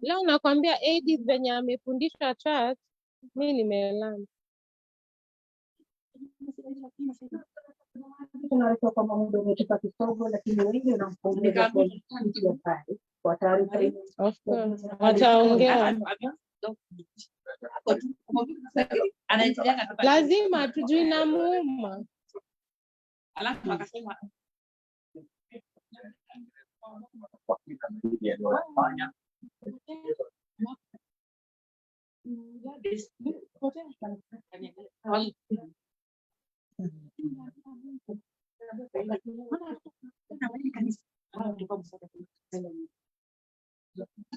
Leo nakwambia Edith venye amefundisha chat, mimi nimelala. Tunaweza kwamba muda umetupa kisogo, lakini wengi wanampongeza kwa taarifa hii. Of course. Wataongea. Lazima tujui na muuma. Alafu akasema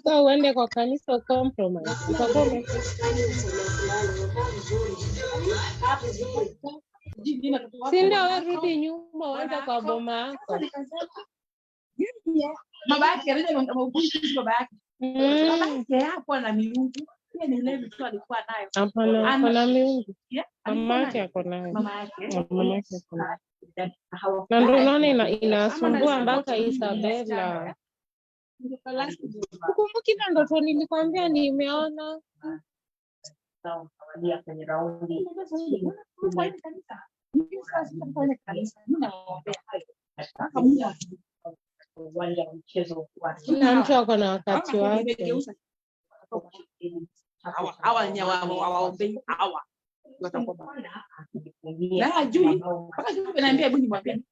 So uende kwa kanisa compromise. Sinda wewe rudi nyuma uende kwa boma yako. Baba yake anaweza baba yake hapo na miungu. Pia ni ile vitu alikuwa nayo. Hapana, kuna miungu. Mama yake ako nayo. Mama yake ako nayo. Na ndio unaona inasumbua mpaka Isabella. Ukumbuki na ndoto nilikwambia nimeona. Kwenye raundi uwanja wa mchezo wa kila mtu ako na wakati wake. Hawa ni waombei hawa watakuwa na hajui mpaka juu naambia hebu nimwambie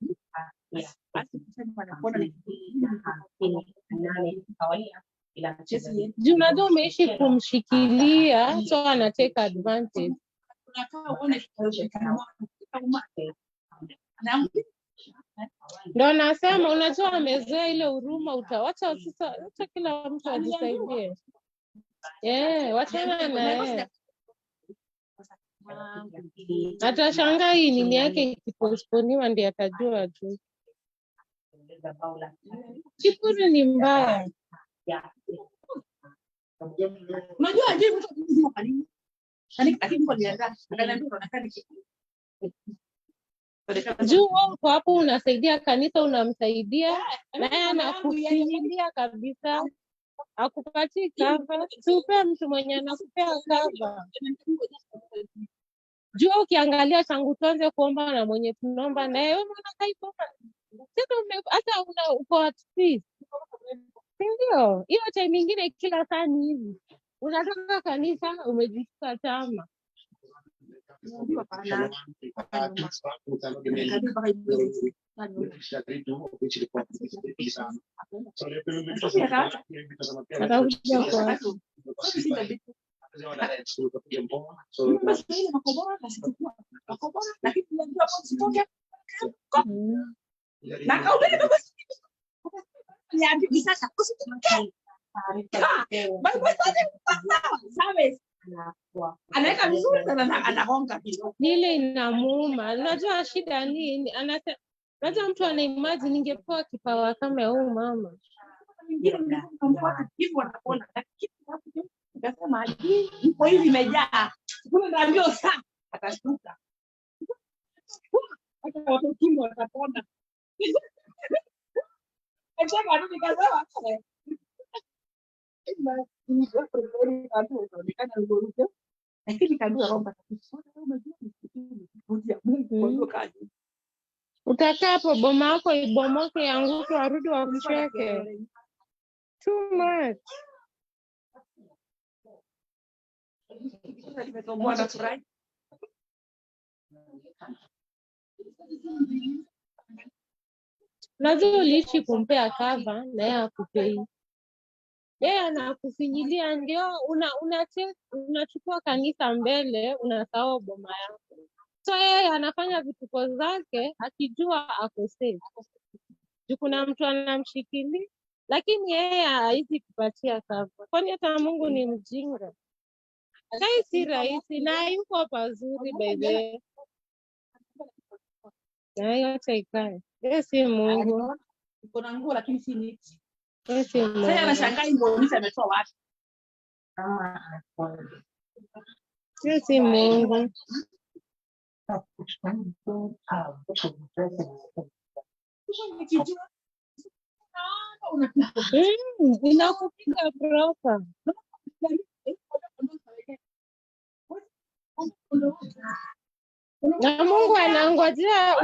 juu unajua umeishi kumshikilia, so ana take advantage. Ndio nasema unajua amezoea ile huruma, utawacha sasa, acha kila mtu ajisaidie. Wachana na yeye. Atashangaa hii nini yake ikipostponiwa ndiye atajua tu. Kiburi ni mbaya. Unajua je mtu mzima kwa nini? Lakini kwa nianza akaniambia unaonekana juu uko hapo unasaidia kanisa, unamsaidia na yeye anakufinyilia kabisa, akupatii cover. Tupe mtu mwenye anakupea cover. Juu ukiangalia tangu tuanze kuomba na mwenye tunaomba na wewe unaona kaipoma. Sasa hata uko at peace. Ndio, hiyo time nyingine kila saa ni hivi. Unatoka kanisa umejishika chama. anaweka vizuri sana anagonga kidogo. Nile inamuuma. Unajua shida nini? Anasema unajua mtu ana imagine ningepewa kipawa kama huyu mama. Hivyo anaona akasema ipo hivi imejaa. Kuna ndio saa atashtuka. Hata watu kimbo watapona. Acha rudi kaza. Lakini kadua romba utakaa hapo boma yako ibomoke yanguke warudi wakucheke. Too much. Lazima uliishi kumpea cover na yeye akupei. Yeye anakufinyilia ndio unachukua kanisa mbele, unasahau boma yako. So yeye anafanya vituko zake akijua ako safe. Kuna mtu anamshikilia lakini yeye haizi kupatia cover. Kwani hata Mungu ni mjinga? Kai si rahisi na yuko pazuri by the way. Yote ikae. Yeye si Mungu. Uko na nguo lakini si niti. Sasa anashangaa Indonesia ametoa wapi? Si Mungu. Inakupika proper. Na Mungu anangojea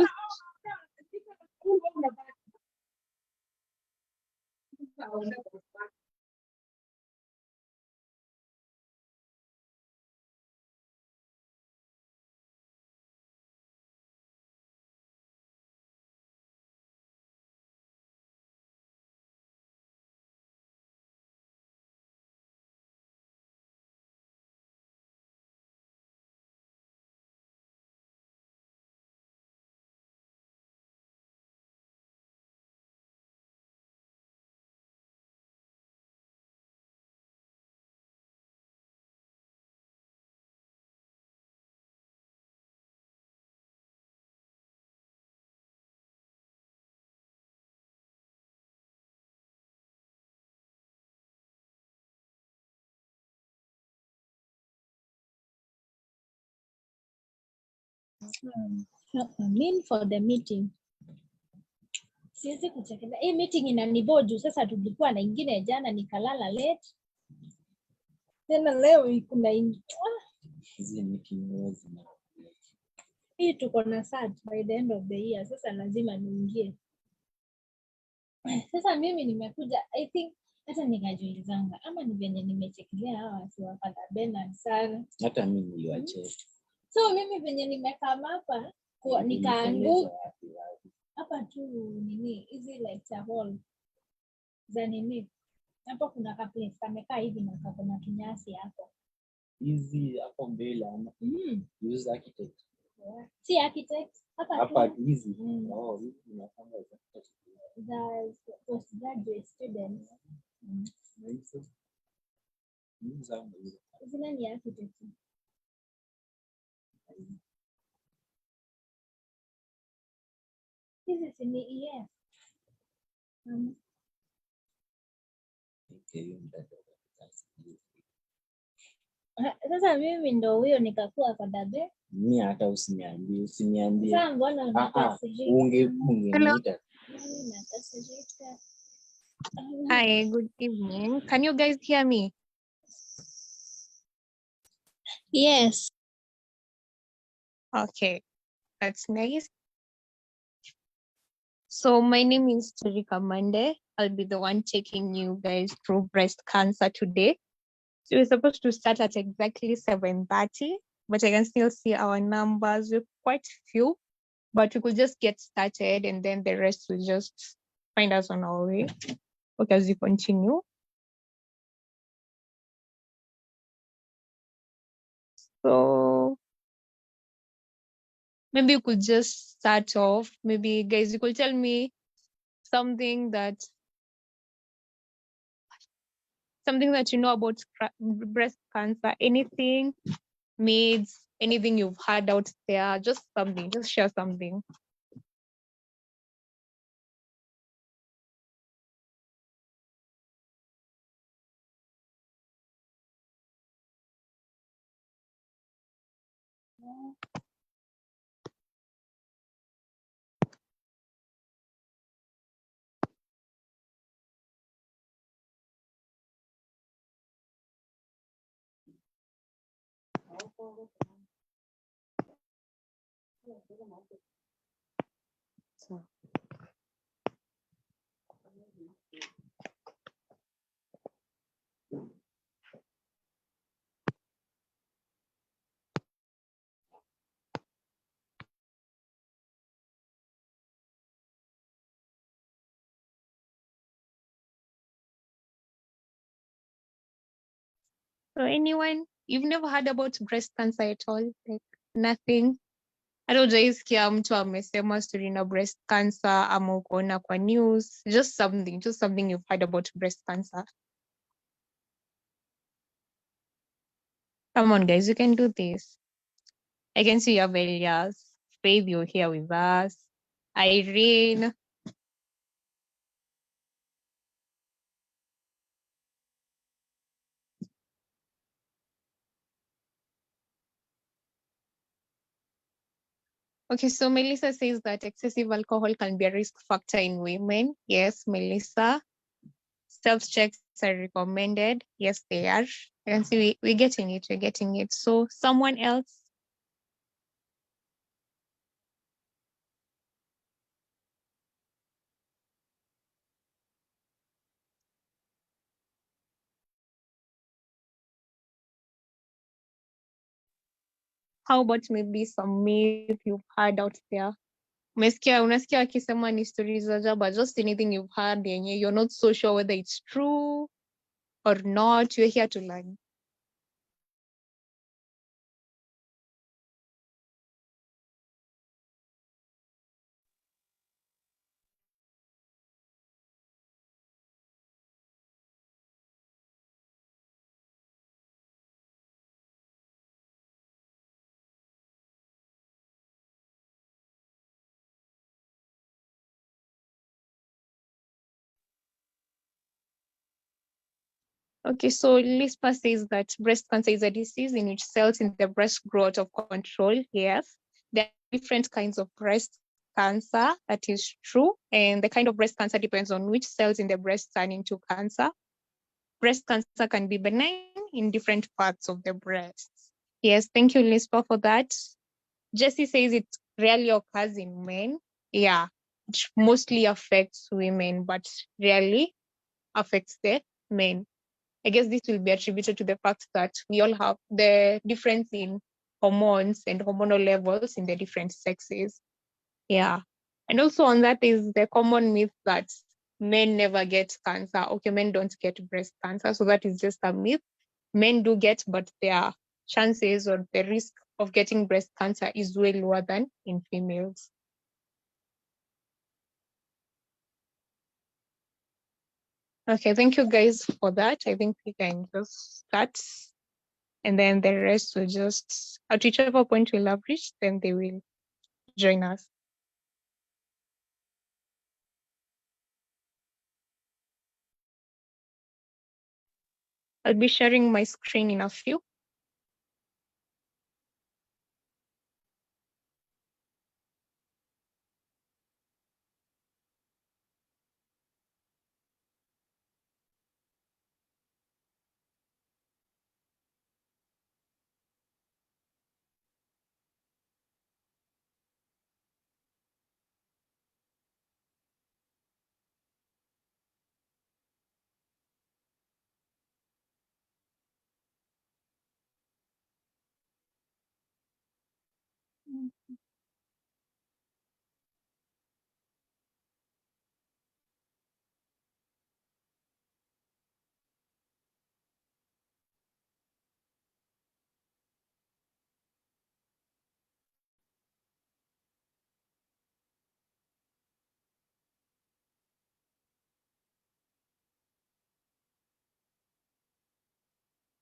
mean for the meeting. Siwezi kuchekelea. Hii meeting inaniboju. Sasa tulikuwa na ingine jana nikalala late. Tena leo kuna hii tuko na search by the end of the year. Sasa lazima niingie. Sasa mimi nimekuja, I think hata nikajiulizanga ama ni venye nimechekelea hawa watu wa Father Bernard sana. Hata mimi niliwacheka. So mimi venye nimekaa hapa nikaanguka hapa tu nini hizi like cha hall za nini hapo kuna ka place kamekaa hivi na kuna kinyasi hapo Hizi hapo mbele ama use architect. Si architect Hapa hizi. Oh, hizi tunafanya za postgraduate students. Zile ni architect. Hizi si ni EF. Sasa mimi ndo huyo nikakuwa kwa dabe. Mimi hata usiniambie. Sasa mbona unakasirika? Ungeniita. Hi, good evening. Can you guys hear me? Yes. Okay, that's nice. So my name is Terika Mande. I'll be the one taking you guys through breast cancer today. So we're supposed to start at exactly 7:30, but I can still see our numbers. We're quite few, but we could just get started and then the rest will just find us on our way. Okay, as we continue. So maybe you could just start off. Maybe guys, you could tell me something that you know about breast cancer, anything, myths, anything you've heard out there, just something, just share something. So anyone, you've never heard about breast cancer at all? Like nothing? Hata hujaisikia mtu amesema story na breast cancer ama ukoona kwa news, just something you've heard about breast cancer. Come on guys, you can do this. I can see you have Elias, Faith, you're here with us, Irene. Okay, so Melissa says that excessive alcohol can be a risk factor in women. Yes, Melissa. Self-checks are recommended. Yes, they are. I can see we're getting it. We're getting it. So someone else. How about maybe some myth you've heard out there? Unasikia wakisema ni stories za ajabu, but just anything you've heard yenye you're not so sure whether it's true or not. You're here to learn. Okay, so LISPA says that breast cancer is a disease in which cells in the breast grow out of control. Yes, there are different kinds of breast cancer. That is true. And the kind of breast cancer depends on which cells in the breast turn into cancer. Breast cancer can be benign in different parts of the breast. Yes, thank you, LISPA, for that. Jessie says it rarely occurs in men. Yeah, it mostly affects women, but rarely affects the men. I guess this will be attributed to the fact that we all have the difference in hormones and hormonal levels in the different sexes. Yeah. And also on that is the common myth that men never get cancer. Okay, men don't get breast cancer. So that is just a myth. Men do get, but their chances or the risk of getting breast cancer is way lower than in females. Okay, thank you guys for that. I think we can just start. And then the rest will just, at whichever point we'll have reached, then they will join us. I'll be sharing my screen in a few.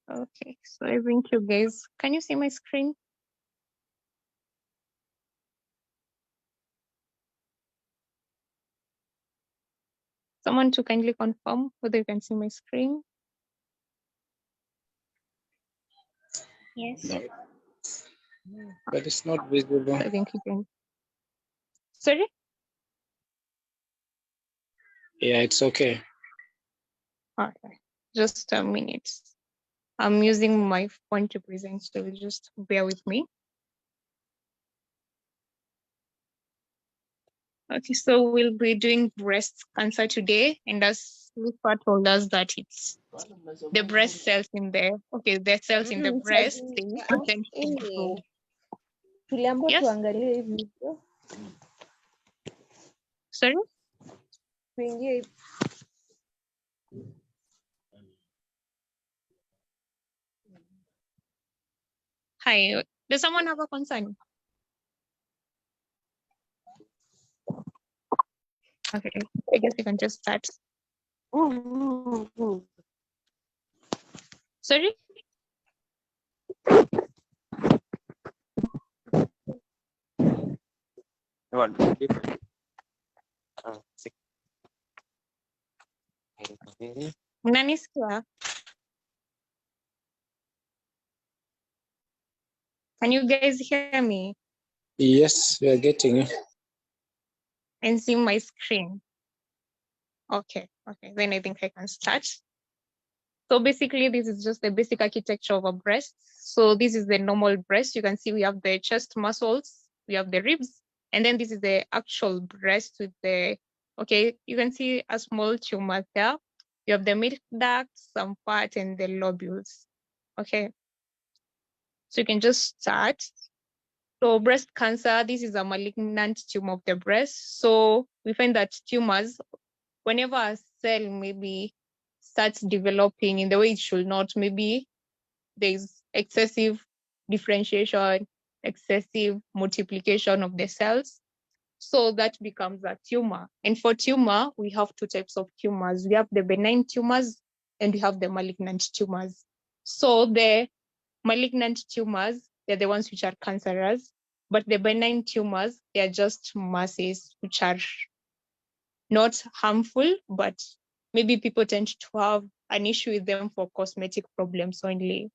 Okay, so I think you guys, can you see my screen? Someone to kindly confirm whether you can see my screen. Yes. No. But it's not visible. I think you can. Sorry? Yeah, it's okay. Okay, just a minute. I'm using my phone to present, so just bear with me. Okay, so we'll be doing breast cancer today, and as Lupa told us that it's the breast cells in the cells in the breast, they tend to grow. Tuliambiwa Yes? tuangalie hii video Sorry? tuingie Hi, does someone have a concern? Okay, I guess you can just start. Sorry? Mnanisikia? Can you guys hear me Yes, we are getting it. and see my screen? Okay, then I think I can start. So basically, this is just the basic architecture of a breast. So this is the normal breast. You can see we have the chest muscles, we have the ribs, and then this is the actual breast with the, okay, you can see a small tumor there. You have the milk duct, some fat, and the lobules. Okay, so you can just start. So breast cancer, this is a malignant tumor of the breast. So we find that tumors, whenever a cell maybe starts developing in the way it should not, maybe there's excessive differentiation, excessive multiplication of the cells. So that becomes a tumor. And for tumor, we have two types of tumors. We have the benign tumors and we have the malignant tumors. So the malignant tumors, they're the ones which are cancerous, but the benign tumors, they're just masses which are not harmful, but maybe people tend to have an issue with them for cosmetic problems only.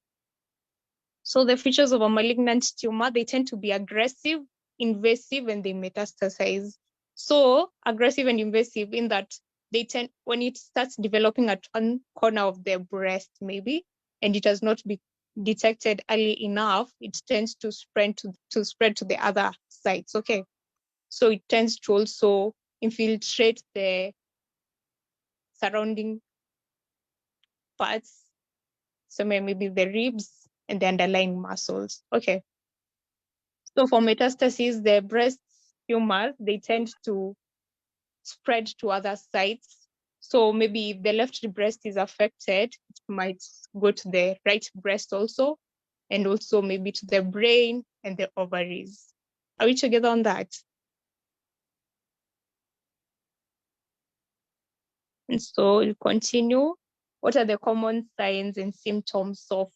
So the features of a malignant tumor, they tend to be aggressive, invasive, and they metastasize. So aggressive and invasive in that they tend, when it starts developing at one corner of the breast, maybe, and it has not been detected early enough, it tends to spread to the other sides. Okay, so it tends to also infiltrate the surrounding parts, so maybe the ribs and the underlying muscles. Okay, so for metastasis, the breast tumors, they tend to spread to other sites. So maybe if the left breast is affected, it might go to the right breast also, and also maybe to the brain and the ovaries. Are we together on that? And so we'll continue. What are the common signs and symptoms of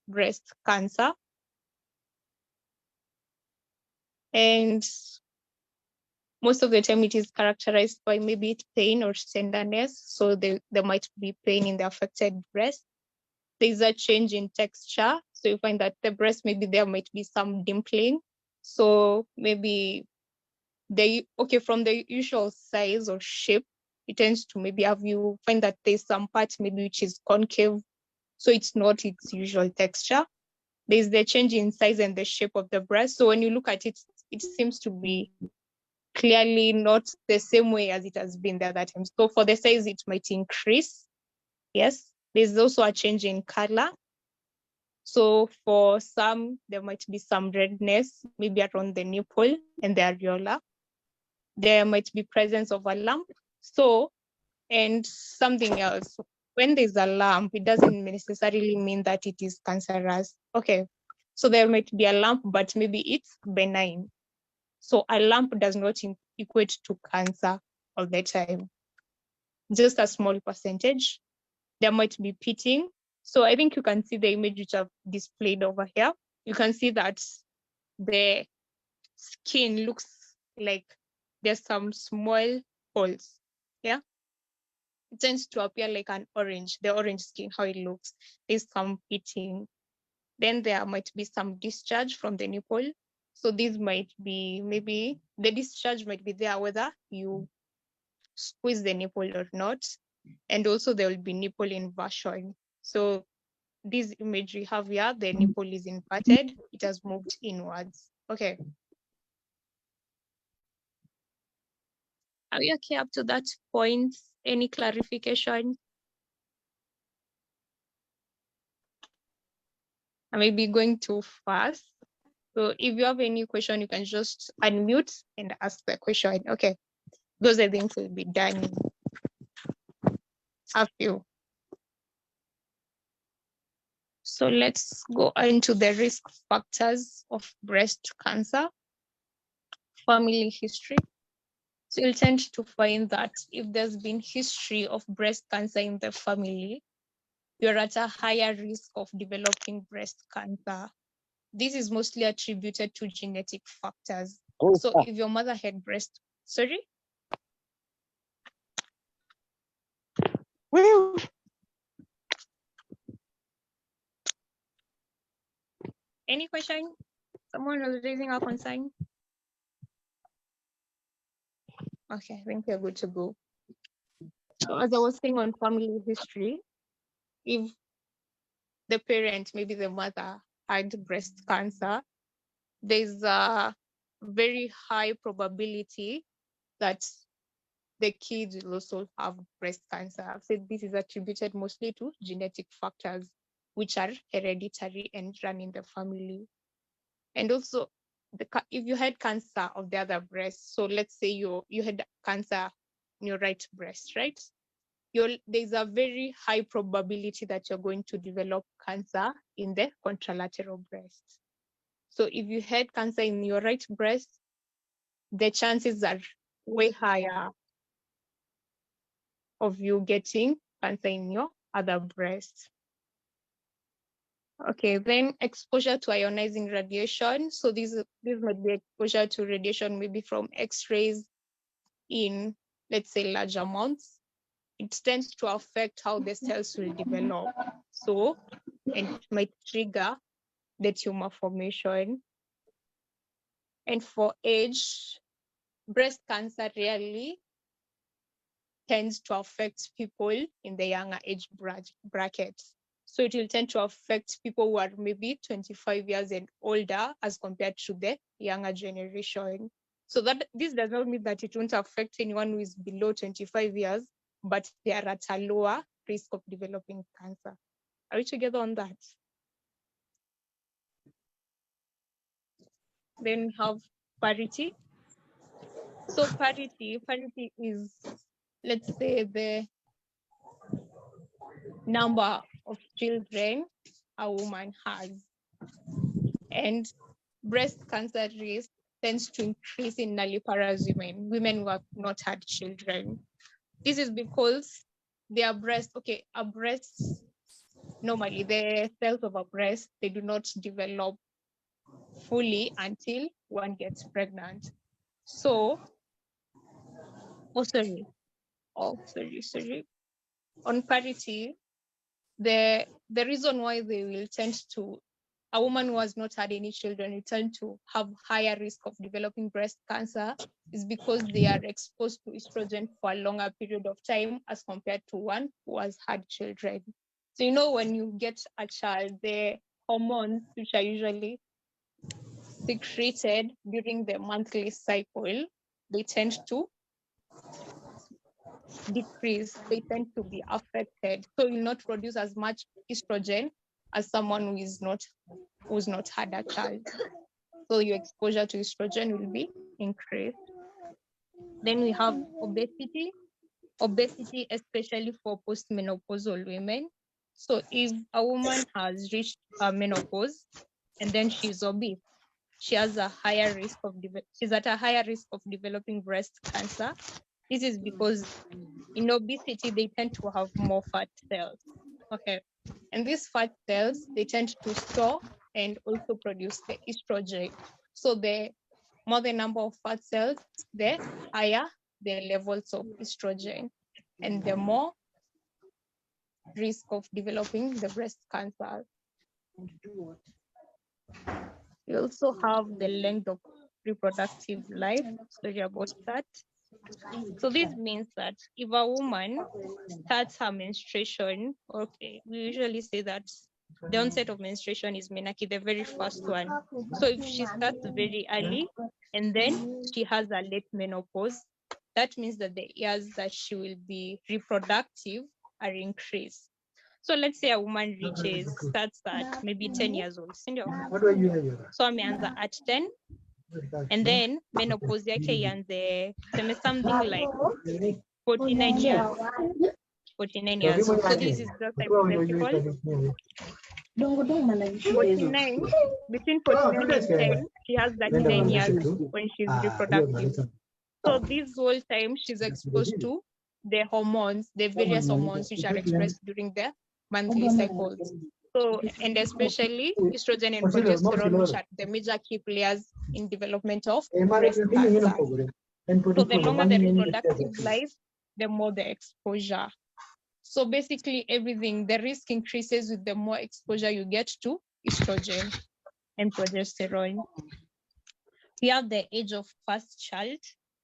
breast cancer? And most of the time it is characterized by maybe pain or tenderness. So there might be pain in the affected breast. There's a change in texture. So you find that the breast, maybe there might be some dimpling. So maybe from the usual size or shape, it tends to maybe have you find that there's some part maybe which is concave. So it's not its usual texture. There's the change in size and the shape of the breast. So when you look at it, it seems to be clearly not the same way as it has been the other time. So for the size, it might increase. Yes, there's also a change in color. So for some, there might be some redness, maybe around the nipple and the areola. There might be presence of a lump. So, and something else, when there's a lump, it doesn't necessarily mean that it is cancerous. Okay, so there might be a lump, but maybe it's benign. So a lump does not equate to cancer all the time, just a small percentage. There might be pitting. So I think you can see the image which I've displayed over here. You can see that the skin looks like there's some small holes. Yeah, it tends to appear like an orange, the orange skin, how it looks. There's some pitting. Then there might be some discharge from the nipple. So this might be, maybe the discharge might be there whether you squeeze the nipple or not. And also there will be nipple inversion. So this image we have here, the nipple is inverted, it has moved inwards. Okay. Are we okay up to that point? Any clarification? I may be going too fast. So if you have any question, you can just unmute and ask the question. Okay. Those are things will be done in a few. So let's go into the risk factors of breast cancer. Family history. So you'll tend to find that if there's been history of breast cancer in the family, you're at a higher risk of developing breast cancer. This is mostly attributed to genetic factors. So if your mother had breast, sorry? Any question? Someone was raising a concern? Okay, I think we're good to go. So as I was saying on family history, if the parent, maybe the mother, had breast cancer, there's a very high probability that the kids will also have breast cancer. I've said this is attributed mostly to genetic factors, which are hereditary and run in the family. And also, if you had cancer of the other breast, so let's say you had cancer in your right breast, right? There's a very high probability that you're going to develop cancer in the contralateral breast. So if you had cancer in your right breast, the chances are way higher of you getting cancer in your other breast. Okay, then exposure to ionizing radiation. So this might be exposure to radiation, maybe from X-rays in, let's say, large amounts. It tends to affect how the cells will develop. So, and it might trigger the tumor formation. And for age, breast cancer rarely tends to affect people in the younger age bracket. So it will tend to affect people who are maybe 25 years and older as compared to the younger generation. So that this does not mean that it won't affect anyone who is below 25 years, but they are at a lower risk of developing cancer. Are we together on that? Then we have parity. So parity is, let's say, the number of children a woman has. And breast cancer risk tends to increase in nulliparous women who have not had children. This is because their breast, a breast, normally the cells of a breast, they do not develop fully until one gets pregnant. So, sorry. On parity, the reason why they will tend to, a woman who has not had any children will tend to have higher risk of developing breast cancer is because they are exposed to estrogen for a longer period of time as compared to one who has had children. So, you know, when you get a child, the hormones, which are usually secreted during the monthly cycle, they tend to decrease, they tend to be affected. So you will not produce as much estrogen as someone who's not had a child. So your exposure to estrogen will be increased. Then we have obesity. Obesity, especially for postmenopausal women. So if a woman has reached menopause and then she's obese, she has a higher risk of she's at a higher risk of developing breast cancer. This is because in obesity, they tend to have more fat cells. Okay. And these fat cells, they tend to store and also produce the estrogen. So the more the number of fat cells, the higher the levels of estrogen, and the more risk of developing the breast cancer. We also have the length of reproductive life. Sorry about that. So this means that if a woman starts her menstruation, we usually say that the onset of menstruation is menarche, the very first one. So if she starts very early and then she has a late menopause, that means that the years that she will be reproductive are increased. So let's say a woman starts at maybe 10 years old. So ameanza at 10, and then menopause yake ianze something like 49 years. 49 years. So this is just hypothetical. 49, between 49 and 10, she has 39 years when she's reproductive. So this whole time she's exposed to the hormones, the various hormones which are expressed during the monthly cycles. So, and especially estrogen and progesterone, which are the major key players in development of breast cancer. So the longer the reproductive life, the more the exposure. So basically everything, the risk increases with the more exposure you get to estrogen and progesterone. We have the age of first child.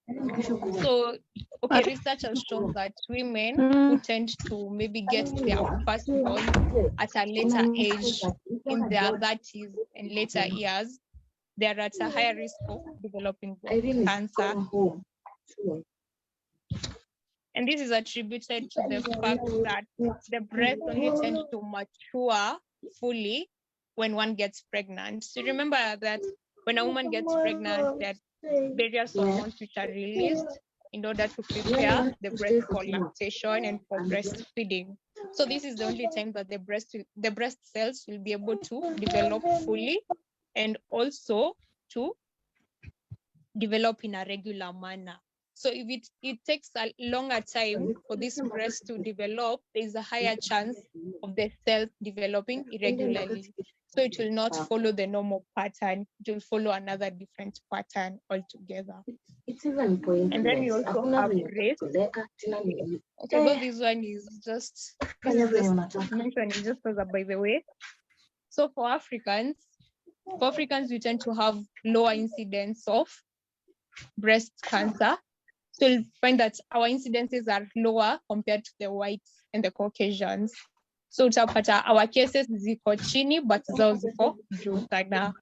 So, okay, research has shown that women who tend to maybe get their firstborn at a later age, in their 30s and later years, they're at a higher risk of developing breast cancer. And this is attributed to the fact that the breast only tends to mature fully when one gets pregnant. So remember that when a woman gets pregnant, there are various hormones which are released in order to prepare the breast for lactation and for breastfeeding. So this is the only time that the breast cells will be able to develop fully and also to develop in a regular manner. So if it takes a longer time for this breast to develop, there's a higher chance of the cells developing irregularly. So it will not follow the normal pattern, it will follow another different pattern altogether. And then we also have race. Although this one is just mentioning just as a by the way. So for Africans, we tend to have lower incidence of breast cancer. So you'll find that our incidences are lower compared to the whites and the Caucasians. So utapata our cases ziko chini but zao ziko juu sana.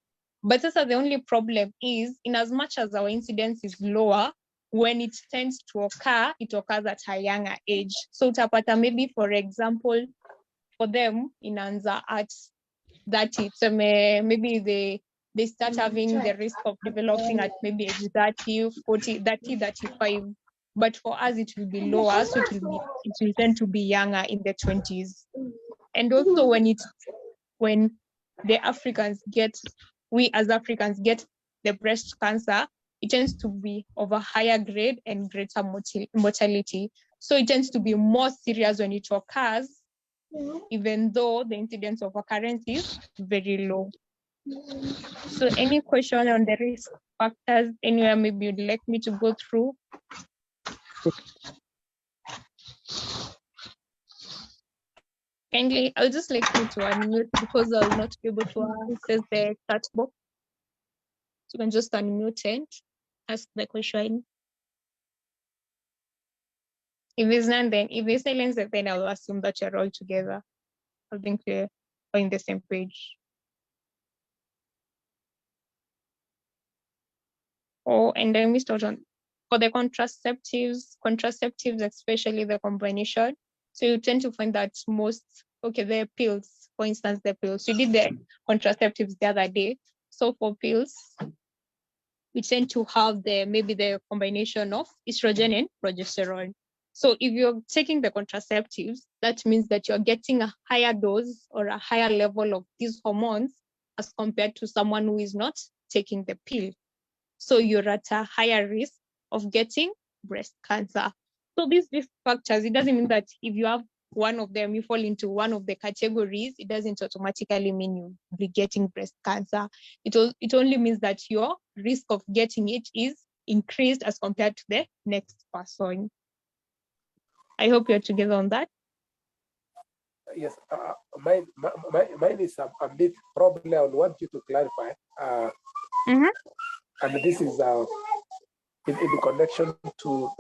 But sasa the only problem is, in as much as our incidence is lower, when it tends to occur, it occurs at a younger age. So utapata maybe, for example, for them inaanza at 30, so maybe they start having the risk of developing at maybe age 30, 40, 30, 35. But for us, it will be lower, so it will tend to be younger in the 20s. And also when we as Africans get the breast cancer, it tends to be of a higher grade and greater mortality. So it tends to be more serious when it occurs, even though the incidence of occurrence is very low. So any question on the risk factors anywhere maybe you'd like me to go through? Kindly, I'll just like you to unmute because I'll not be able to access the chat box. So you can just unmute and ask the question. If it's none, then if it's silence, then I'll assume that you're all together. I think we're on the same page. Oh, and I missed out on for the contraceptives, especially the combination. So you tend to find that the pills, for instance, the pills. We did the contraceptives the other day. So for pills, we tend to have maybe the combination of estrogen and progesterone. So if you're taking the contraceptives, that means that you're getting a higher dose or a higher level of these hormones as compared to someone who is not taking the pill. So you're at a higher risk of getting breast cancer. So these risk factors, it doesn't mean that if you have one of them, you fall into one of the categories, it doesn't automatically mean you'll be getting breast cancer. It only means that your risk of getting it is increased as compared to the next person. I hope you're together on that. Yes, mine is a bit probably I would want you to clarify. And this is in connection to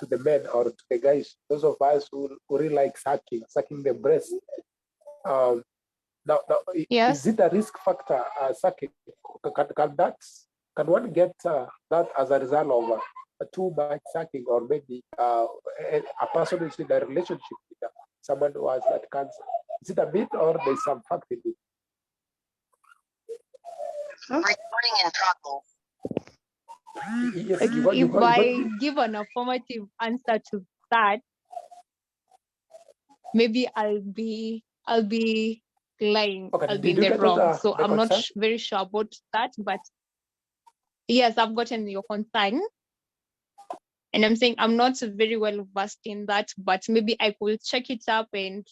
the men or to the guys, those of us who really like sucking the breast. Now, yes. Is it a risk factor, sucking? Can one get that as a result of too much sucking, or maybe a person is in a relationship with someone who has that cancer? Is it a myth or there's some fact in it? Recording in progress. If I give an affirmative answer to that, maybe I'll be lying. Okay, I'll be in the wrong. So I'm not very sure about that, but yes, I've gotten your concern. And I'm saying I'm not very well versed in that, but maybe I could check it up and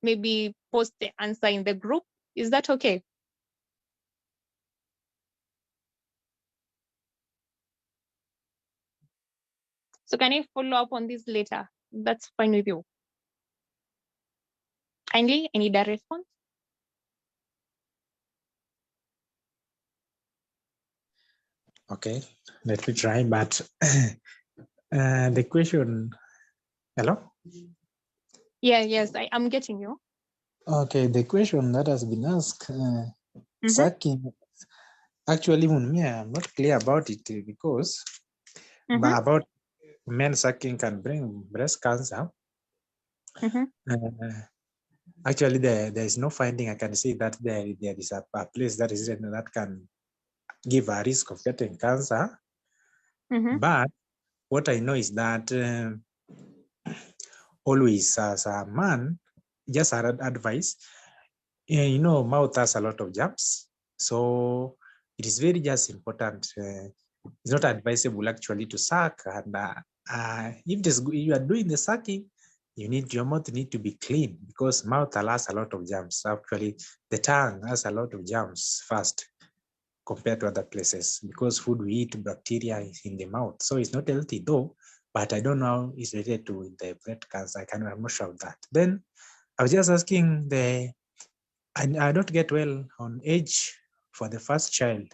maybe post the answer in the group. Is that okay? So can I follow up on this later? That's fine with you. Kindly, I need a response. Okay. Let me try, but the question, hello? Yes, I'm getting you. Okay, the question that has been asked, Mhm. sucking, actually, me, I'm not clear about it because but about men sucking can bring breast cancer. Actually, there is no finding I can say that there is a place that is written that can give a risk of getting cancer. But what I know is that always as a man, just advice, you know, mouth has a lot of germs. So it is very just important. It's not advisable actually to suck. And if you are doing the sucking, your mouth need to be clean because mouth has a lot of germs. Actually, the tongue has a lot of germs first compared to other places because food we eat, bacteria is in the mouth. So it's not healthy though, but I don't know how it's related to the breast cancer. I'm not sure of that. Then I was just asking I don't get well on age for the first child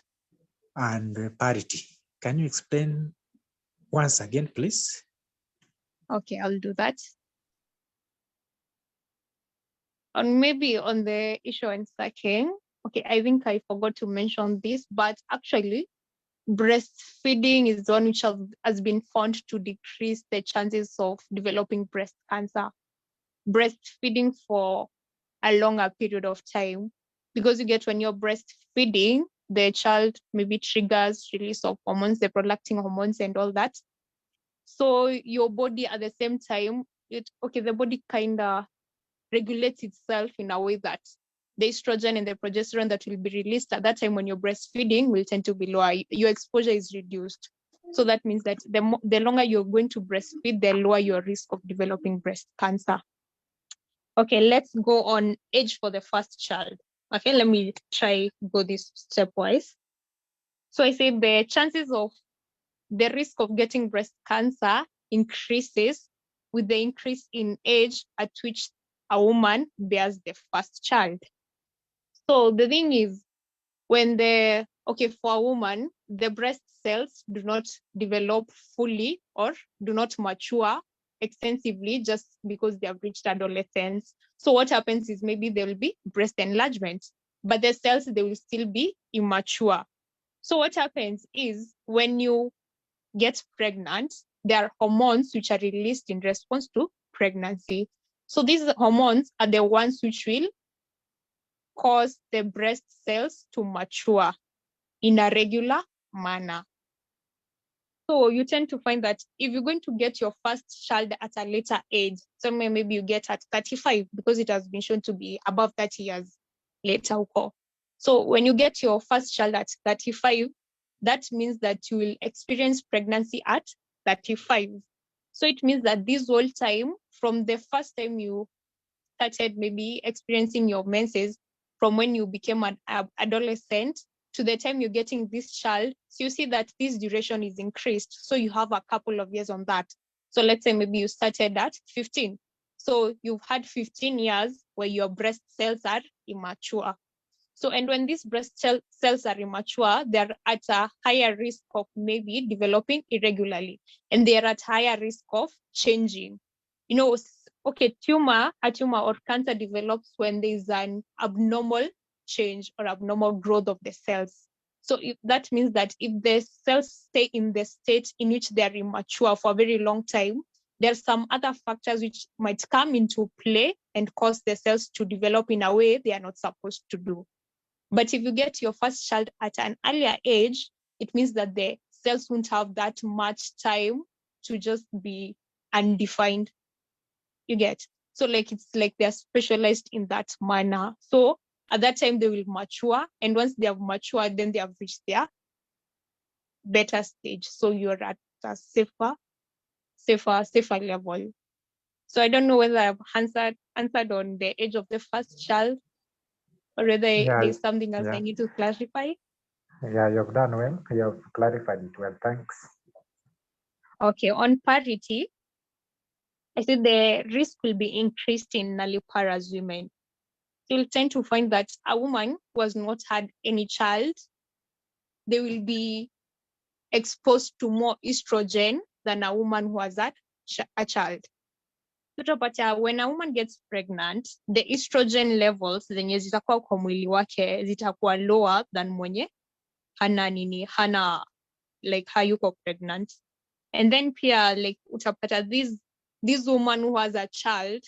and parity. Can you explain once again, please? Okay, I'll do that. And maybe on the issue on sucking, okay, I think I forgot to mention this, but actually, breastfeeding is one which has been found to decrease the chances of developing breast cancer. Breastfeeding for a longer period of time, because you get when you're breastfeeding, the child maybe triggers release of hormones, the prolactin hormones, and all that. So your body at the same time, the body kind of regulates itself in a way that the estrogen and the progesterone that will be released at that time when you're breastfeeding will tend to be lower. Your exposure is reduced. So that means that the longer you're going to breastfeed, the lower your risk of developing breast cancer. Okay, let's go on age for the first child. Okay, let me try go this stepwise. So I say the chances of the risk of getting breast cancer increases with the increase in age at which a woman bears the first child. So the thing is, for a woman, the breast cells do not develop fully or do not mature extensively just because they have reached adolescence. So what happens is maybe there will be breast enlargement, but the cells, they will still be immature. So what happens is when you get pregnant, there are hormones which are released in response to pregnancy. So these hormones are the ones which will cause the breast cells to mature in a regular manner. So you tend to find that if you're going to get your first child at a later age, somewhere maybe you get at 35 because it has been shown to be above 30 years later. So when you get your first child at 35, that means that you will experience pregnancy at 35. So it means that this whole time, from the first time you started maybe experiencing your menses, from when you became an adolescent to the time you're getting this child, so you see that this duration is increased. So you have a couple of years on that. So let's say maybe you started at 15. So you've had 15 years where your breast cells are immature. So, and when these breast cells are immature, they're at a higher risk of maybe developing irregularly, and they're at higher risk of changing. A tumor or cancer develops when there's an abnormal change or abnormal growth of the cells. So that means that if the cells stay in the state in which they're immature for a very long time, there's some other factors which might come into play and cause the cells to develop in a way they are not supposed to do. But if you get your first child at an earlier age, it means that the cells won't have that much time to just be undefined. You get? So it's like they're specialized in that manner. So at that time they will mature, and once they have matured, then they have reached their better stage. So you're at a safer level. So I don't know whether I've answered on the age of the first child, or whether there's something else I need to clarify. Yeah, you've done well. You have clarified it well. Thanks. Okay, on parity, I said the risk will be increased in nulliparous women. You'll tend to find that a woman who has not had any child, they will be exposed to more estrogen than a woman who has had a child. Tutapata when a woman gets pregnant, the estrogen levels zenye zitakuwa kwa mwili wake zitakuwa lower than mwenye hana like hayuko pregnant. And then pia like utapata this woman who has a child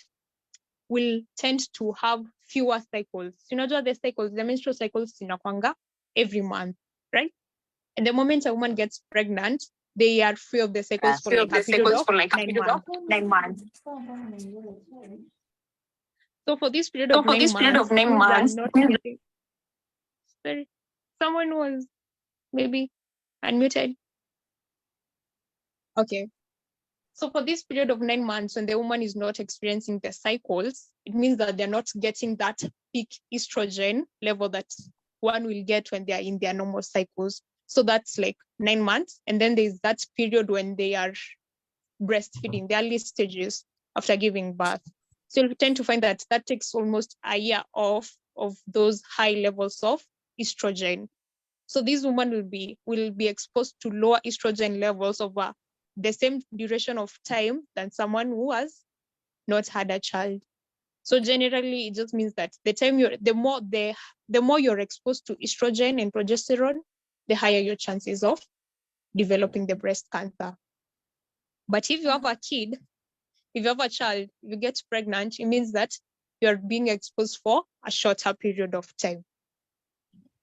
will tend to have fewer cycles. Unajua the cycles, the menstrual cycles zinakwanga every month, right? And the moment a woman gets pregnant, they are free of the cycles for like a period of 9 months. So for this period of 9 months, sorry, someone was maybe unmuted. Okay. So for this period of 9 months, when the woman is not experiencing the cycles, it means that they're not getting that peak estrogen level that one will get when they are in their normal cycles. So that's like 9 months. And then there's that period when they are breastfeeding, the early stages after giving birth. So you tend to find that that takes almost a year off of those high levels of estrogen. So this woman will be exposed to lower estrogen levels over the same duration of time than someone who has not had a child. So generally, it just means that the more you're exposed to estrogen and progesterone, the higher your chances of developing the breast cancer. But if you have a kid, if you have a child, if you get pregnant, it means that you're being exposed for a shorter period of time.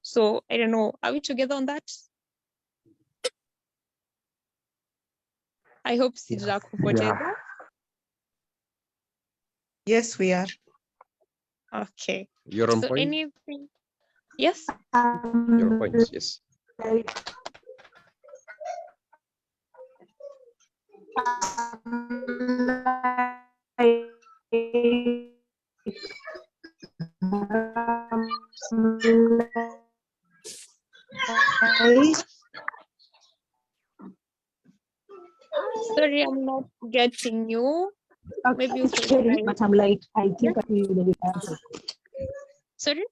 So I don't know, are we together on that? I hope Sidra kupoteza. Yes, we are. Okay. You're on So point. anything? Yes. Your points, yes. Sorry, I'm not getting you. Maybe you can Sorry, try. but I'm like, I think I will the answer. Sorry?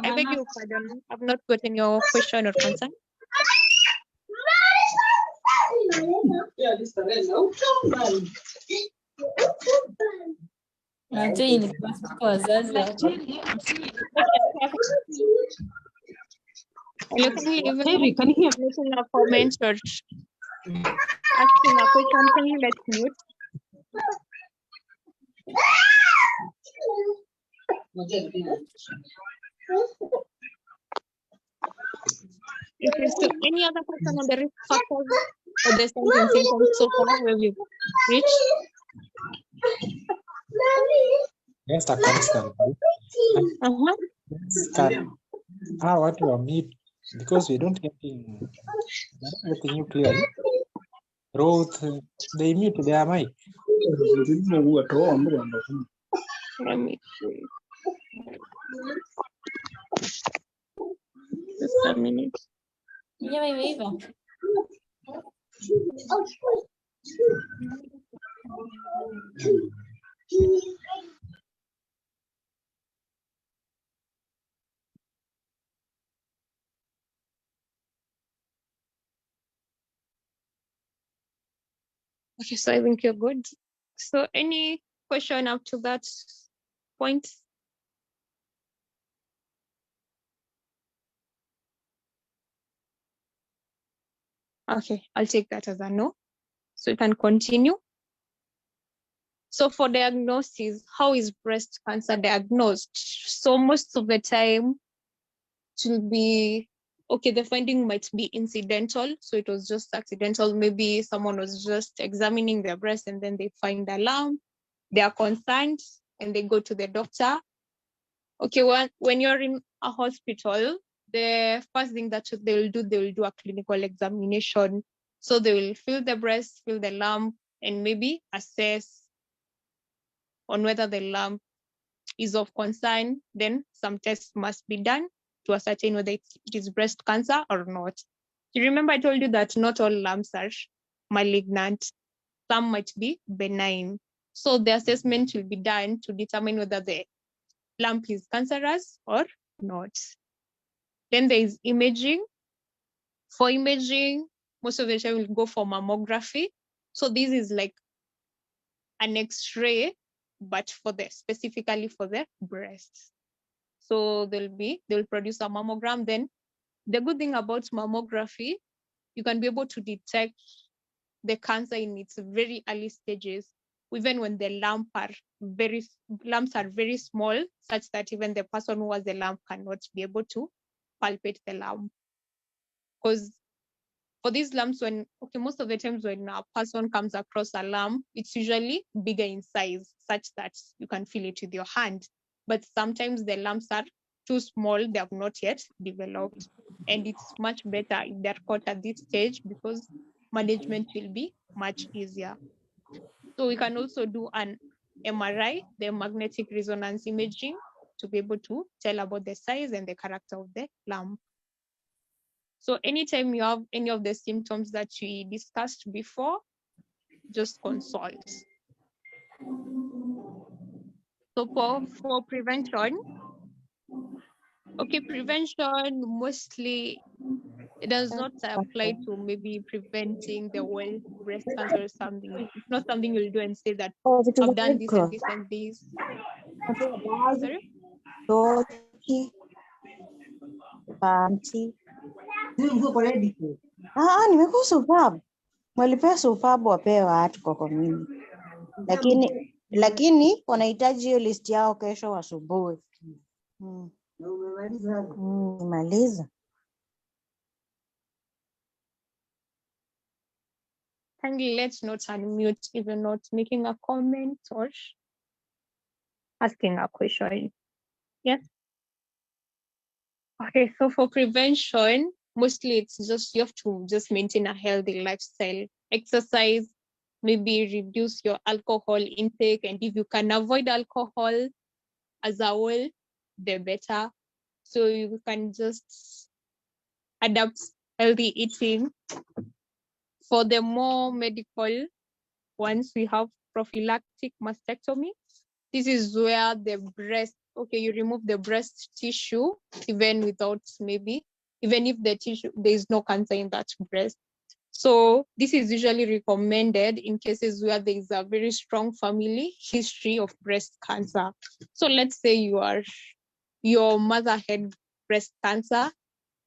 I beg your pardon. I've not gotten your question or concern. You can leave Can you hear me a comment or asking a question. Can you let mute? Okay, so any other question on the risk factors or the signs and symptoms so far where we've reached? Just a constant. What you are mute because we don't getting you clearly. Growth, they mute their mic. Let me see. Just a minute. Okay, so I think you're good. So any question up to that point? Okay, I'll take that as a no. So you can continue. So for diagnosis, how is breast cancer diagnosed? So most of the time it will be, okay, the finding might be incidental. So it was just accidental. Maybe someone was just examining their breast and then they find a lump. They are concerned and they go to the doctor. Okay, when you're in a hospital, the first thing that they will do a clinical examination. So they will feel the breast, feel the lump, and maybe assess on whether the lump is of concern. Then some tests must be done to ascertain whether it is breast cancer or not. You remember I told you that not all lumps are malignant. Some might be benign. So the assessment will be done to determine whether the lump is cancerous or not. Then there is imaging. For imaging, most of the time we'll go for mammography. So this is like an X-ray, but specifically for the breasts. So they'll produce a mammogram. Then the good thing about mammography, you can be able to detect the cancer in its very early stages, even when the lumps are very small, such that even the person who has the lump cannot be able to palpate the lump. Because for these lumps, most of the times when a person comes across a lump, it's usually bigger in size, such that you can feel it with your hand. But sometimes the lumps are too small, they have not yet developed. And it's much better if they're caught at this stage because management will be much easier. So we can also do an MRI, the magnetic resonance imaging, to be able to tell about the size and the character of the lump. So anytime you have any of the symptoms that we discussed before, just consult. So for prevention, prevention mostly it does not apply to maybe preventing the whole breast cancer or something. It's not something you'll do and say that I've done this and this and this. Sorry? Nimekuwa superb. Walipea superb wapewe watu kwa community. Lakini wanahitaji hiyo list yao kesho asubuhi. Nimaliza. Kindly let's not unmute if you're not making a comment or asking a question. Yes. Okay, so for prevention, mostly it's just you have to just maintain a healthy lifestyle, exercise, maybe reduce your alcohol intake, and if you can avoid alcohol as a whole, the better. So you can just adapt healthy eating. For the more medical ones, we have prophylactic mastectomy. This is where the breast, you remove the breast tissue, even if the tissue, there is no cancer in that breast. So this is usually recommended in cases where there is a very strong family history of breast cancer. So let's say your mother had breast cancer,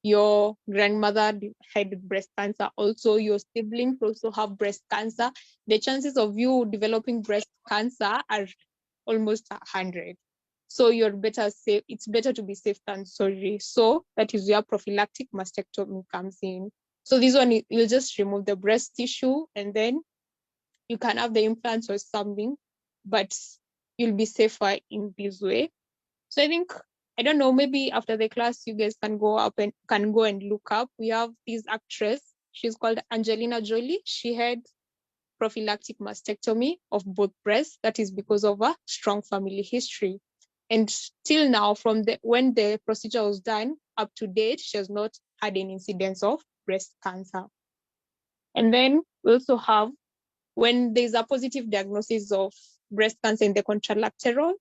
your grandmother had breast cancer, also your siblings also have breast cancer. The chances of you developing breast cancer are almost 100. So it's better to be safe than sorry. So that is where prophylactic mastectomy comes in. So this one, you'll just remove the breast tissue and then you can have the implants or something, but you'll be safer in this way. So I don't know, maybe after the class, you guys can go and look up. We have this actress, she's called Angelina Jolie. She had prophylactic mastectomy of both breasts. That is because of a strong family history. And till now, when the procedure was done, up to date, she has not had an incidence of breast cancer. And then we also have when there's a positive diagnosis of breast cancer in the contralateral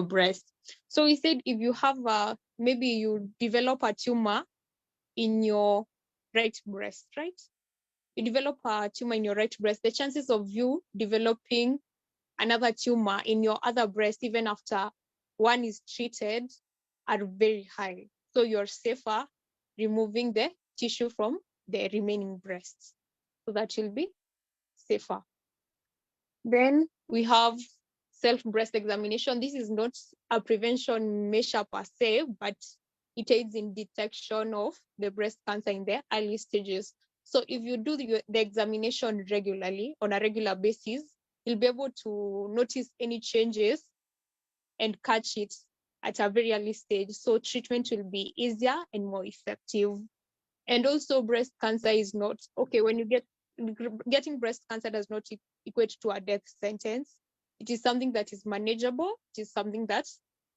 breast. So we said if you have maybe you develop a tumor in your right breast, right? You develop a tumor in your right breast, the chances of you developing another tumor in your other breast, even after one is treated, are very high. So you're safer removing the tissue from the remaining breasts. So that will be safer. Then we have self-breast examination. This is not a prevention measure per se, but it aids in detection of the breast cancer in the early stages. So if you do the examination regularly, on a regular basis, you'll be able to notice any changes and catch it at a very early stage. So treatment will be easier and more effective. And also breast cancer is not, when you getting breast cancer does not equate to a death sentence. It is something that is manageable. It is something that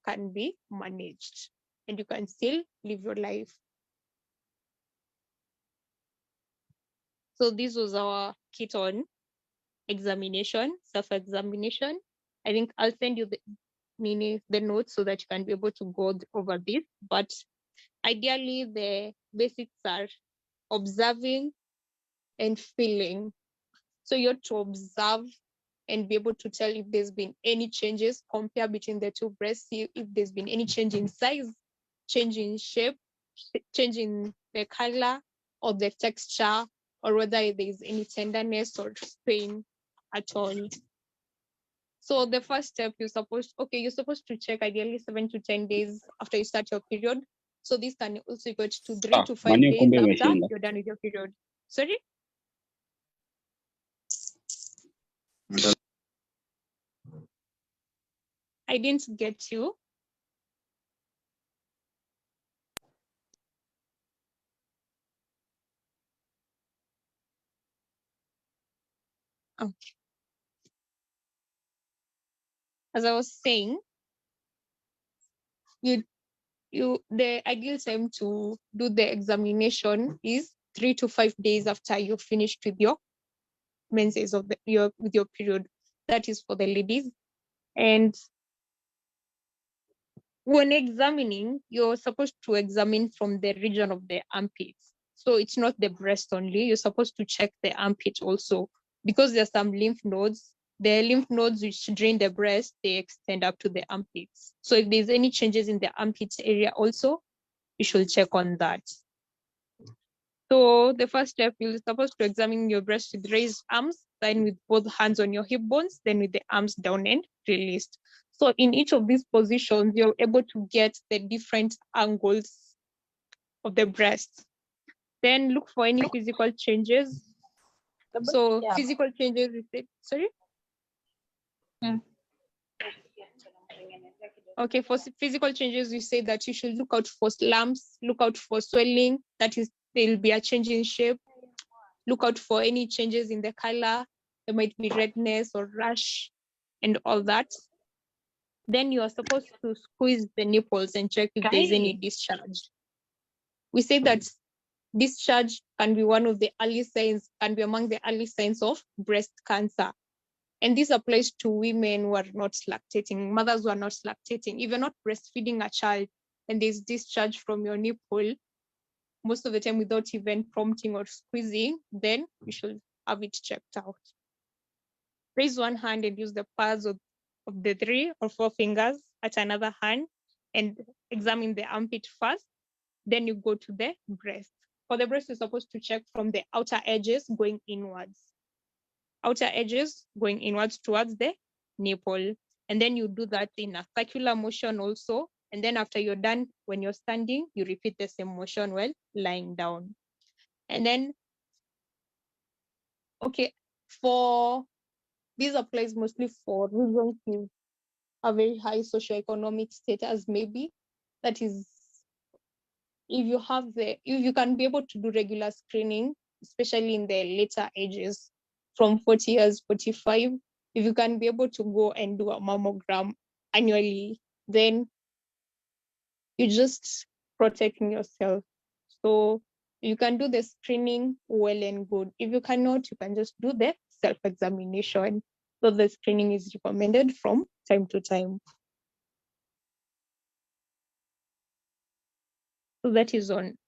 can be managed and you can still live your life. So this was our kit on examination, self-examination. I think I'll send you the notes so that you can be able to go over this. But ideally, the basics are observing and feeling. So you have to observe and be able to tell if there's been any changes, compare between the two breasts, see if there's been any change in size, change in shape, change in the color or the texture, or whether there's any tenderness or pain at all. So the first step, you're supposed to check ideally 7 to 10 days after you start your period. So this can also go to 3 to 5 Mani days kumbe after umeshinda. you're done with your period. Sorry? I didn't get you. Okay. As I was saying, the ideal time to do the examination is 3 to 5 days after you're finished with your menses with your period. That is for the ladies. And when examining, you're supposed to examine from the region of the armpits. So it's not the breast only. You're supposed to check the armpit also, because there's some lymph nodes. The lymph nodes which drain the breast, they extend up to the armpits. So if there's any changes in the armpits area also, you should check on that. So the first step, you're supposed to examine your breast with raised arms, then with both hands on your hip bones, then with the arms down and released. So in each of these positions, you're able to get the different angles of the breast. Then look for any physical changes. So physical changes, sorry? Okay, for physical changes, we say that you should look out for lumps, look out for swelling, that is, there will be a change in shape. Look out for any changes in the color. There might be redness or rash and all that. Then you are supposed to squeeze the nipples and check if there's any discharge. We say that discharge can be one of the early signs, can be among the early signs of breast cancer. And this applies to women who are not lactating, mothers who are not lactating. If you're not breastfeeding a child and there's discharge from your nipple, most of the time without even prompting or squeezing, then you should have it checked out. Raise one hand and use the pads of the 3 or 4 fingers at another hand and examine the armpit first. Then you go to the breast. For the breast, you're supposed to check from the outer edges going inwards. Outer edges going inwards towards the nipple. And then you do that in a circular motion also. And then after you're done, when you're standing, you repeat the same motion while lying down. And then, okay, this applies mostly for regions with a very high socioeconomic status, maybe. That is, if you can be able to do regular screening, especially in the later ages, from 40 years, 45, if you can be able to go and do a mammogram annually, then you're just protecting yourself. So you can do the screening well and good. If you cannot, you can just do the self-examination. So the screening is recommended from time to time. So that is on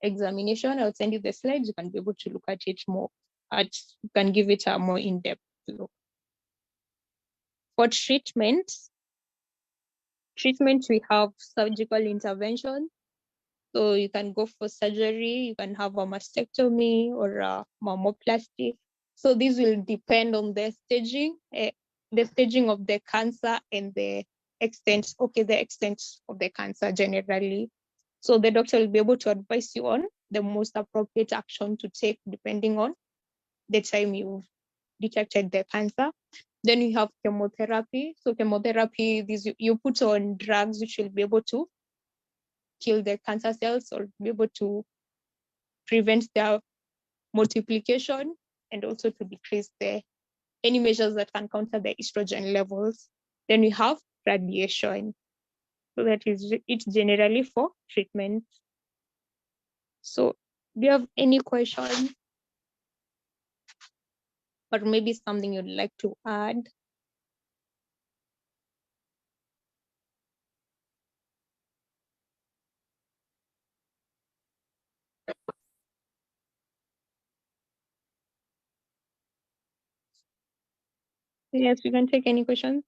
examination. I'll send you the slides. You can be able to look at it more. You can give it a more in-depth look. For treatment, we have surgical intervention. So you can go for surgery, you can have a mastectomy or a mammoplasty. So this will depend on the staging of the cancer and the extent of the cancer generally. So the doctor will be able to advise you on the most appropriate action to take depending on the time you've detected the cancer. Then you have chemotherapy. So chemotherapy, you put on drugs which will be able to kill the cancer cells or be able to prevent their multiplication and also to decrease any measures that can counter the estrogen levels. Then we have radiation. So that is it generally for treatment. So do you have any questions? Or maybe something you'd like to add? Yes, we can take any questions.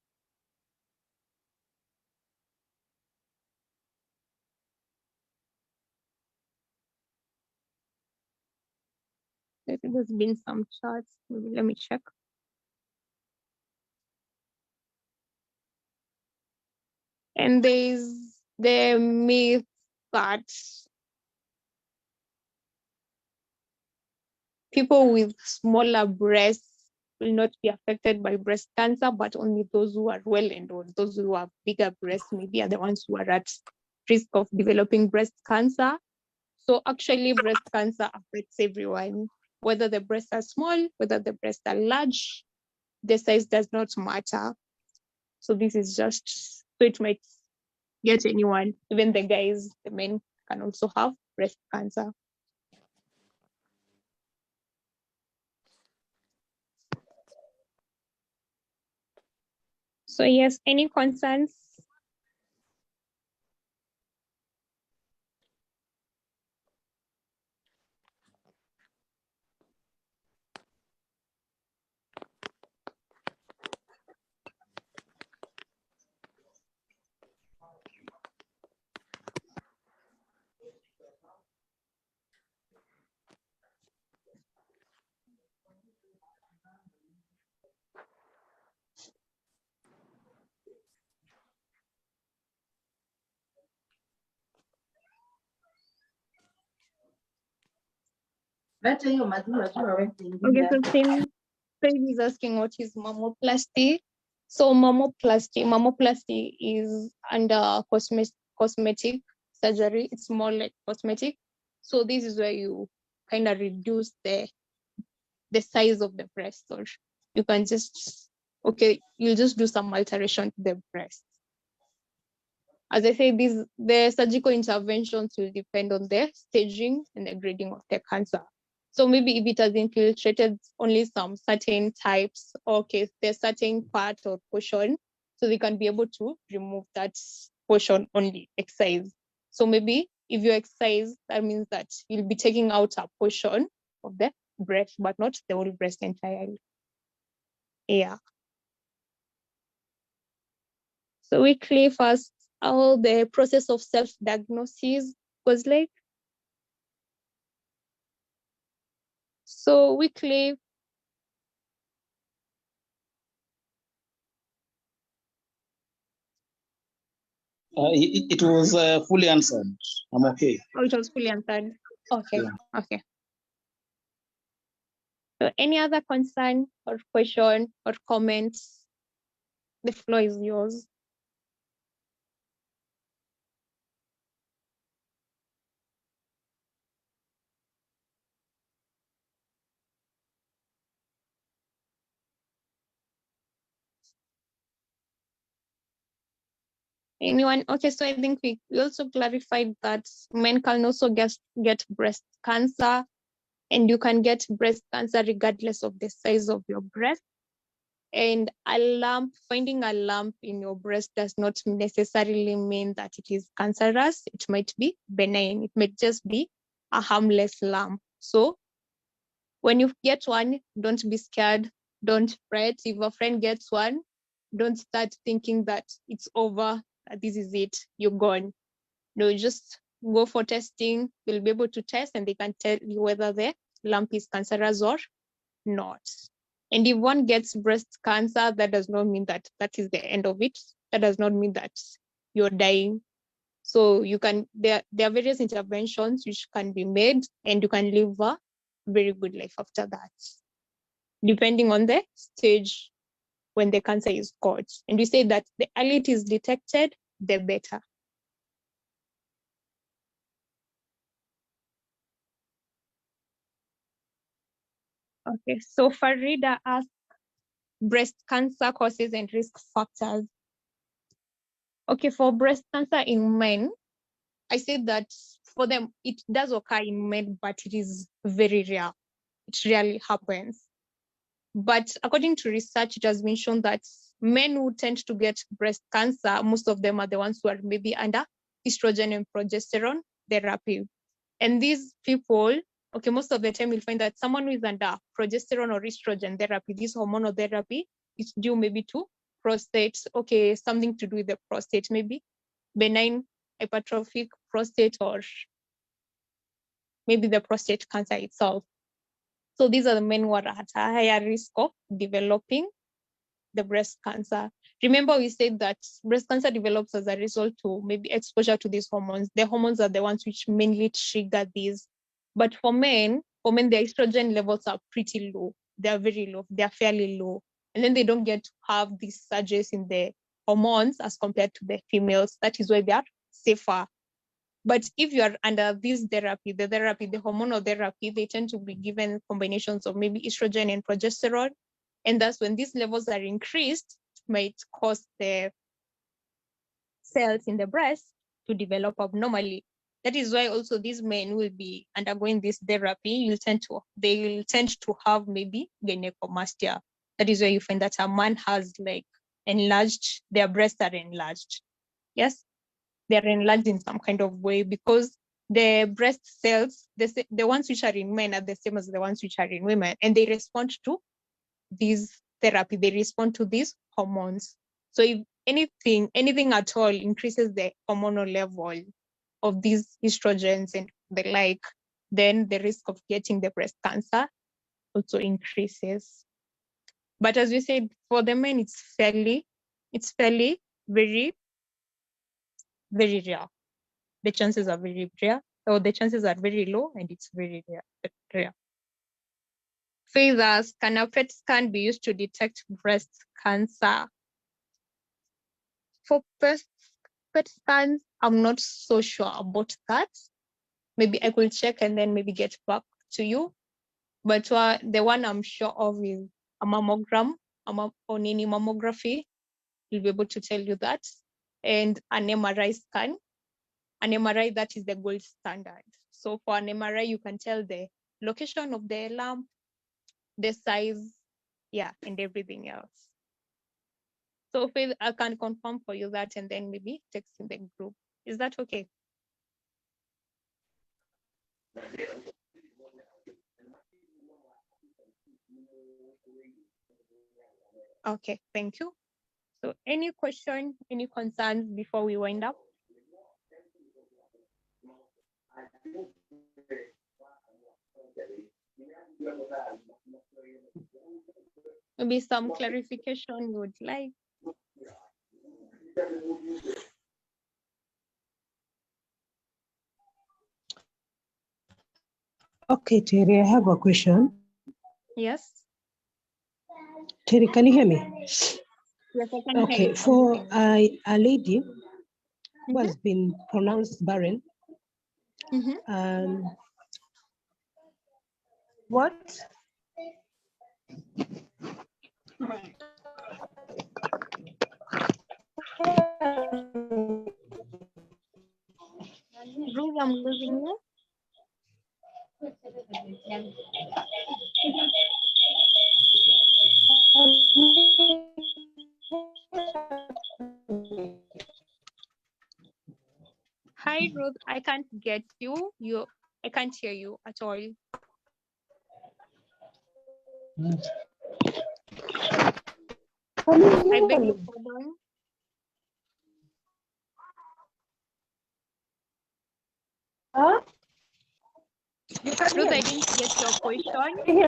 I think there's been some charts. Maybe let me check. And there's the myth that people with smaller breasts will not be affected by breast cancer, but only those who are well endowed, those who have bigger breasts maybe are the ones who are at risk of developing breast cancer. So actually breast cancer affects everyone, whether the breasts are small, whether the breasts are large, the size does not matter. So this is just, so it might get anyone, even the guys, the men can also have breast cancer. So yes, any concerns? Okay, so same is asking what is mammoplasty. So mammoplasty is under cosmetic surgery. It's more like cosmetic. So this is where you kind of reduce the size of the breast, or you can just, okay, you'll just do some alteration to the breast. As I say, the surgical interventions will depend on the staging and the grading of the cancer. So maybe if it has infiltrated only some certain types, okay, there's certain part or portion, so they can be able to remove that portion only, excise. So maybe if you excise, that means that you'll be taking out a portion of the breast, but not the whole breast entirely. Yeah. So we clear first how the process of self-diagnosis was like. So weekly, It was fully answered. I'm okay. oh, it was fully answered. Okay, Yeah. okay. So any other concern or question or comments? The floor is yours. Anyone? Okay, so I think we also clarified that men can also get breast cancer, and you can get breast cancer regardless of the size of your breast. And finding a lump in your breast does not necessarily mean that it is cancerous. It might be benign. It might just be a harmless lump. So when you get one, don't be scared. Don't fret. If a friend gets one, don't start thinking that it's over, that this is it, you're gone. No, just go for testing. You'll be able to test and they can tell you whether the lump is cancerous or not. And if one gets breast cancer, that does not mean that that is the end of it. That does not mean that you're dying. So there are various interventions which can be made, and you can live a very good life after that, depending on the stage when the cancer is caught. And we say that the earlier it is detected, the better. Okay, so Farida asked breast cancer causes and risk factors. Okay, for breast cancer in men, I said that for them, it does occur in men, but it is very rare. It rarely happens. But according to research, it has been shown that men who tend to get breast cancer, most of them are the ones who are maybe under estrogen and progesterone therapy. And these people, okay, most of the time you'll find that someone who is under progesterone or estrogen therapy, this hormonal therapy, it's due maybe to prostate, okay, something to do with the prostate, maybe benign hypertrophic prostate, or maybe the prostate cancer itself. So these are the men who are at a higher risk of developing the breast cancer. Remember, we said that breast cancer develops as a result to maybe exposure to these hormones. The hormones are the ones which mainly trigger these. But for men, their estrogen levels are pretty low. They are very low. They are fairly low. And then they don't get to have these surges in the hormones as compared to the females. That is why they are safer. But if you are under this therapy, the hormonal therapy, they tend to be given combinations of maybe estrogen and progesterone. And thus, when these levels are increased, it might cause the cells in the breast to develop abnormally. That is why also these men will be undergoing this therapy. They will tend to have maybe gynecomastia. That is why you find that a man has like enlarged, their breasts are enlarged. Yes, they are enlarged in some kind of way because the breast cells, the ones which are in men are the same as the ones which are in women, and they respond to this therapy, they respond to these hormones. So if anything at all increases the hormonal level of these estrogens and the like, then the risk of getting the breast cancer also increases. But as we said, for the men, it's fairly very, very rare. The chances are very rare, or the chances are very low, and it's very rare. Faith asks, can a PET scan be used to detect breast cancer? For PET scans, I'm not so sure about that. Maybe I could check and then maybe get back to you. But the one I'm sure of is a mammogram, or any mammography. You'll be able to tell you that. And an MRI scan. An MRI, that is the gold standard. So for an MRI, you can tell the location of the lump, the size, yeah, and everything else. So Faith, I can confirm for you that and then maybe text in the group. Is that okay? Okay, thank you. So any question, any concerns before we wind up? Maybe some clarification you would like. Okay, Terry, I have a question. Yes. Terry, can you hear me? Yes, I can Okay, hear you. for a lady who has been pronounced barren, what? Ruth, I'm losing you. Hi, Ruth. I can't get you. I can't hear you at all. I beg your pardon. Huh? Ruth, I didn't get your question.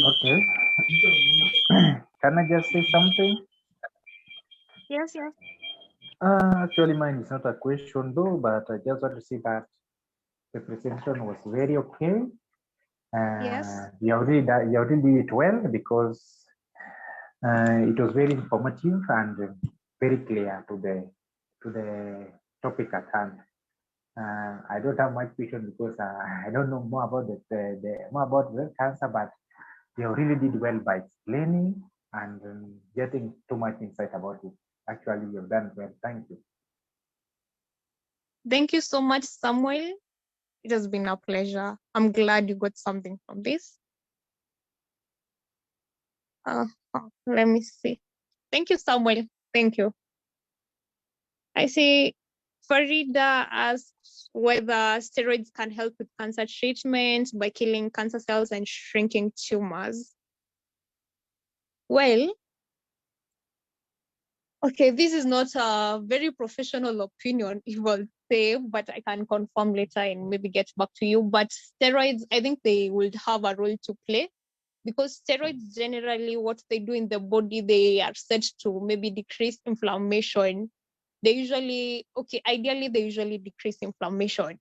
Okay. Can I just say something? Yes, yes. Actually, mine is not a question though, but I just want to say that the presentation was very okay. Yes. You already did it well because it was very informative and very clear to the topic at hand. I don't have much question because I don't know more about more about breast cancer, but you really did well by explaining and getting too much insight about it. Actually, you've done well. Thank you. Thank you so much, Samuel. It has been a pleasure. I'm glad you got something from this. Let me see. Thank you, Samuel. Thank you. I see Farida asked whether steroids can help with cancer treatment by killing cancer cells and shrinking tumors. Well, okay, this is not a very professional opinion, if I'll say, but I can confirm later and maybe get back to you. But steroids, I think they would have a role to play, because steroids generally, what they do in the body, they are said to maybe decrease inflammation. They usually, okay, ideally, they usually decrease inflammation.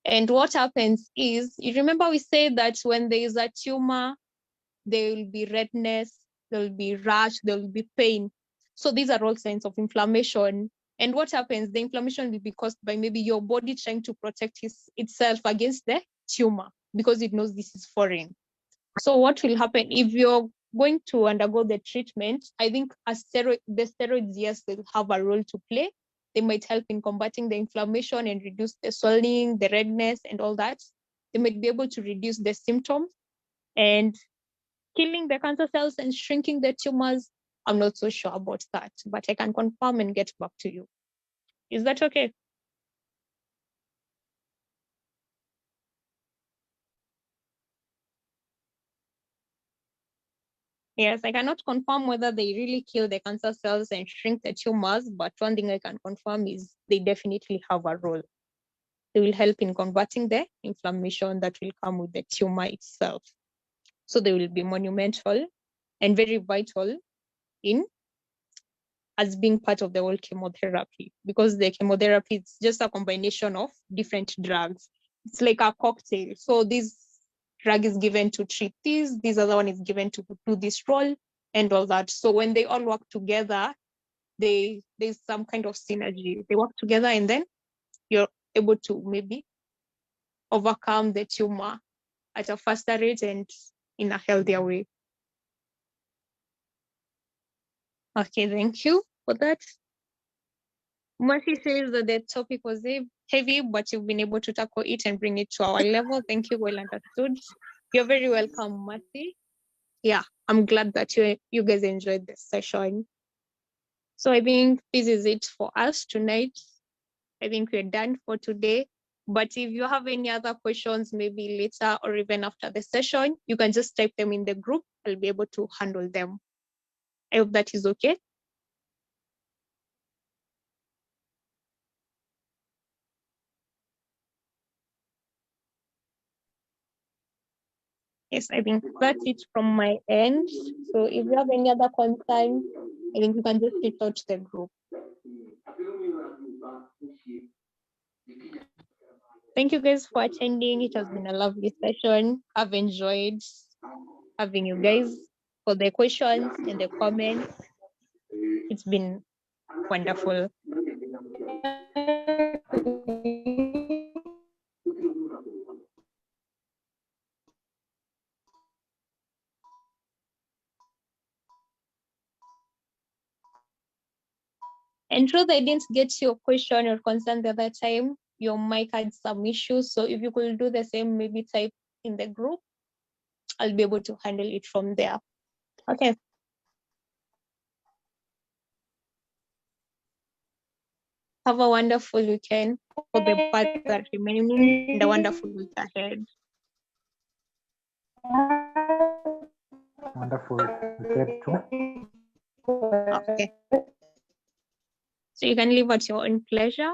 And what happens is, you remember we said that when there is a tumor, there will be redness, there will be rash, there will be pain. So these are all signs of inflammation. And what happens? The inflammation will be caused by maybe your body trying to protect itself against the tumor because it knows this is foreign. So what will happen if you're going to undergo the treatment? I think the steroids, yes, they'll have a role to play. They might help in combating the inflammation and reduce the swelling, the redness, and all that. They might be able to reduce the symptoms and killing the cancer cells and shrinking the tumors. I'm not so sure about that, but I can confirm and get back to you. Is that okay? Yes, I cannot confirm whether they really kill the cancer cells and shrink the tumors, but one thing I can confirm is they definitely have a role. They will help in combating the inflammation that will come with the tumor itself. So they will be monumental and very vital in as being part of the whole chemotherapy, because the chemotherapy is just a combination of different drugs. It's like a cocktail. So this drug is given to treat this other one is given to do this role and all that. So when they all work together, there's some kind of synergy. They work together and then you're able to maybe overcome the tumor at a faster rate and in a healthier way. Okay, thank you for that. Mercy says that the topic was heavy, but you've been able to tackle it and bring it to our level. Thank you, well understood. You're very welcome, Mercy. Yeah, I'm glad that you guys enjoyed this session. So I think this is it for us tonight. I think we're done for today. But if you have any other questions, maybe later or even after the session, you can just type them in the group. I'll be able to handle them. I hope that is okay. Yes, I think that's it from my end. So if you have any other concerns, I think you can just reach out to the group. Thank you guys for attending. It has been a lovely session. I've enjoyed having you guys for the questions and the comments. It's been wonderful. And Ruth, I didn't get your question or concern the other time. Your mic had some issues. So if you could do the same, maybe type in the group, I'll be able to handle it from there. Okay. Have a wonderful weekend for the part that remaining and a wonderful week ahead. Wonderful weekend too. Okay. So you can leave at your own pleasure.